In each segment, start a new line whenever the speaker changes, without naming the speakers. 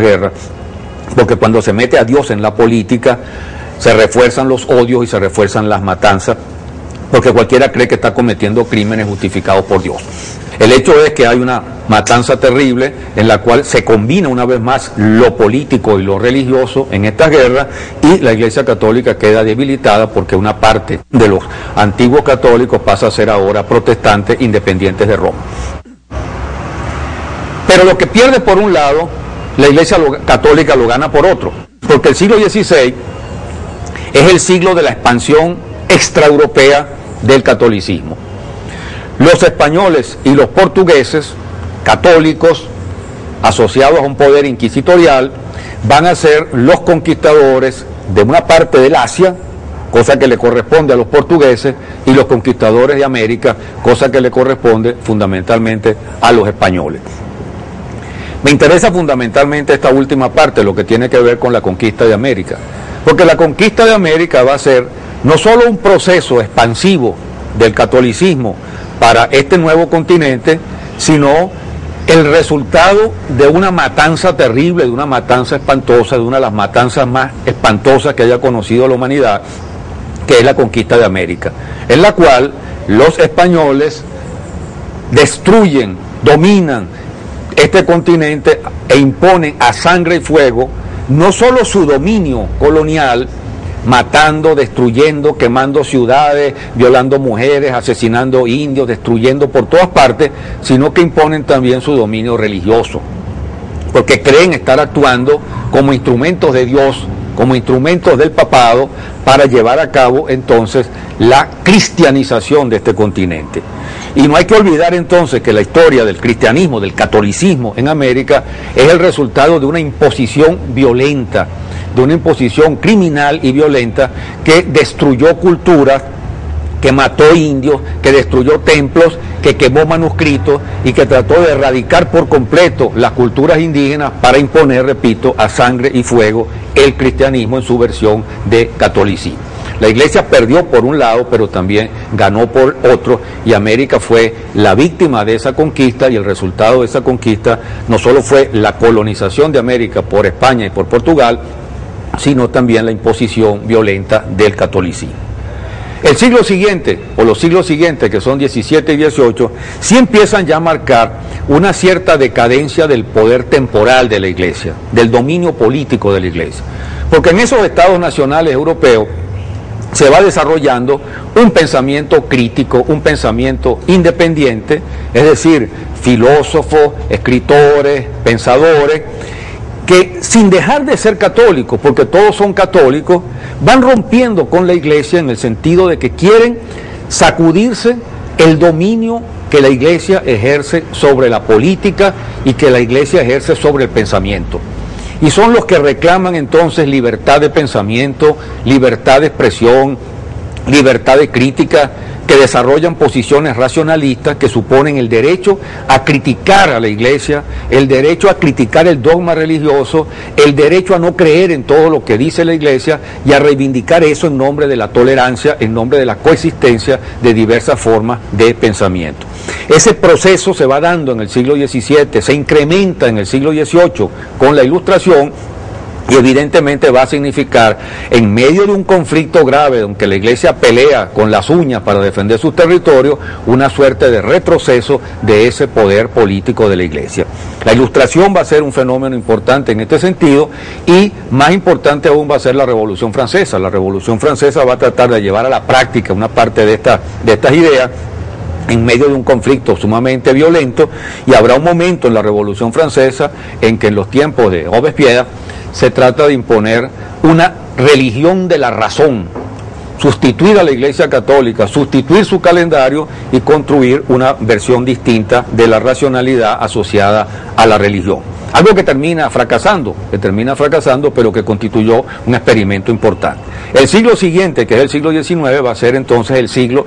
guerra, porque cuando se mete a Dios en la política, se refuerzan los odios y se refuerzan las matanzas, porque cualquiera cree que está cometiendo crímenes justificados por Dios. El hecho es que hay una matanza terrible en la cual se combina una vez más lo político y lo religioso en esta guerra, y la Iglesia Católica queda debilitada porque una parte de los antiguos católicos pasa a ser ahora protestantes independientes de Roma. Pero lo que pierde por un lado, la Iglesia Católica lo gana por otro, porque el siglo XVI es el siglo de la expansión extraeuropea del catolicismo. Los españoles y los portugueses, católicos, asociados a un poder inquisitorial, van a ser los conquistadores de una parte del Asia, cosa que le corresponde a los portugueses, y los conquistadores de América, cosa que le corresponde fundamentalmente a los españoles. Me interesa fundamentalmente esta última parte, lo que tiene que ver con la conquista de América, porque la conquista de América va a ser no solo un proceso expansivo del catolicismo para este nuevo continente, sino el resultado de una matanza terrible, de una matanza espantosa, de una de las matanzas más espantosas que haya conocido la humanidad, que es la conquista de América, en la cual los españoles destruyen, dominan este continente e imponen a sangre y fuego no solo su dominio colonial, matando, destruyendo, quemando ciudades, violando mujeres, asesinando indios, destruyendo por todas partes, sino que imponen también su dominio religioso, porque creen estar actuando como instrumentos de Dios, como instrumentos del papado, para llevar a cabo entonces la cristianización de este continente. Y no hay que olvidar entonces que la historia del cristianismo, del catolicismo en América, es el resultado de una imposición violenta, de una imposición criminal y violenta que destruyó culturas, que mató indios, que destruyó templos, que quemó manuscritos y que trató de erradicar por completo las culturas indígenas para imponer, repito, a sangre y fuego el cristianismo en su versión de catolicismo. La Iglesia perdió por un lado, pero también ganó por otro, y América fue la víctima de esa conquista, y el resultado de esa conquista no solo fue la colonización de América por España y por Portugal, sino también la imposición violenta del catolicismo. El siglo siguiente, o los siglos siguientes, que son 17 y 18, sí empiezan ya a marcar una cierta decadencia del poder temporal de la Iglesia, del dominio político de la Iglesia. Porque en esos estados nacionales europeos se va desarrollando un pensamiento crítico, un pensamiento independiente, es decir, filósofos, escritores, pensadores, que sin dejar de ser católicos, porque todos son católicos, van rompiendo con la Iglesia en el sentido de que quieren sacudirse el dominio que la Iglesia ejerce sobre la política y que la Iglesia ejerce sobre el pensamiento. Y son los que reclaman entonces libertad de pensamiento, libertad de expresión, libertad de crítica, que desarrollan posiciones racionalistas que suponen el derecho a criticar a la Iglesia, el derecho a criticar el dogma religioso, el derecho a no creer en todo lo que dice la Iglesia y a reivindicar eso en nombre de la tolerancia, en nombre de la coexistencia de diversas formas de pensamiento. Ese proceso se va dando en el siglo XVII, se incrementa en el siglo XVIII con la Ilustración, y evidentemente va a significar, en medio de un conflicto grave, aunque la Iglesia pelea con las uñas para defender sus territorios, una suerte de retroceso de ese poder político de la Iglesia. La Ilustración va a ser un fenómeno importante en este sentido, y más importante aún va a ser la Revolución Francesa. La Revolución Francesa va a tratar de llevar a la práctica una parte de estas ideas en medio de un conflicto sumamente violento, y habrá un momento en la Revolución Francesa en que en los tiempos de Robespierre se trata de imponer una religión de la razón, sustituir a la Iglesia Católica, sustituir su calendario y construir una versión distinta de la racionalidad asociada a la religión. Algo que termina fracasando, pero que constituyó un experimento importante. El siglo siguiente, que es el siglo XIX, va a ser entonces el siglo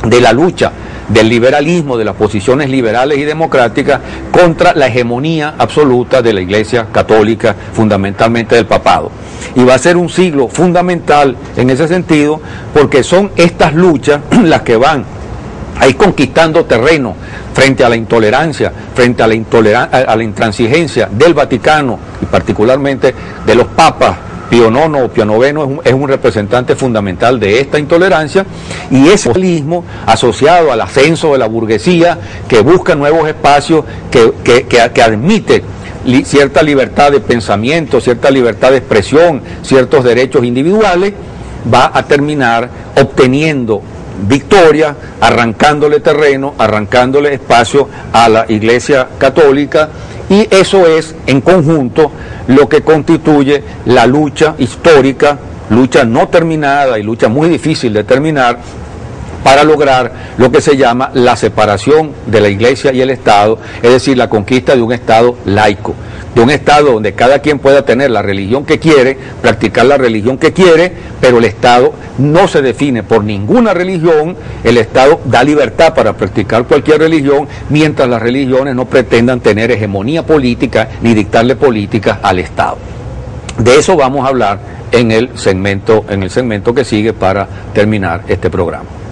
de la lucha del liberalismo, de las posiciones liberales y democráticas contra la hegemonía absoluta de la Iglesia Católica, fundamentalmente del papado. Y va a ser un siglo fundamental en ese sentido, porque son estas luchas las que van ahí conquistando terreno frente a la intolerancia, frente a la intransigencia del Vaticano y particularmente de los papas. Pío IX o Pío IX es un representante fundamental de esta intolerancia, y ese populismo asociado al ascenso de la burguesía que busca nuevos espacios, que admite cierta libertad de pensamiento, cierta libertad de expresión, ciertos derechos individuales, va a terminar obteniendo victoria, arrancándole terreno, arrancándole espacio a la Iglesia Católica, y eso es en conjunto lo que constituye la lucha histórica, lucha no terminada y lucha muy difícil de terminar, para lograr lo que se llama la separación de la Iglesia y el Estado, es decir, la conquista de un Estado laico, de un Estado donde cada quien pueda tener la religión que quiere, practicar la religión que quiere, pero el Estado no se define por ninguna religión, el Estado da libertad para practicar cualquier religión, mientras las religiones no pretendan tener hegemonía política ni dictarle políticas al Estado. De eso vamos a hablar en el segmento que sigue para terminar este programa.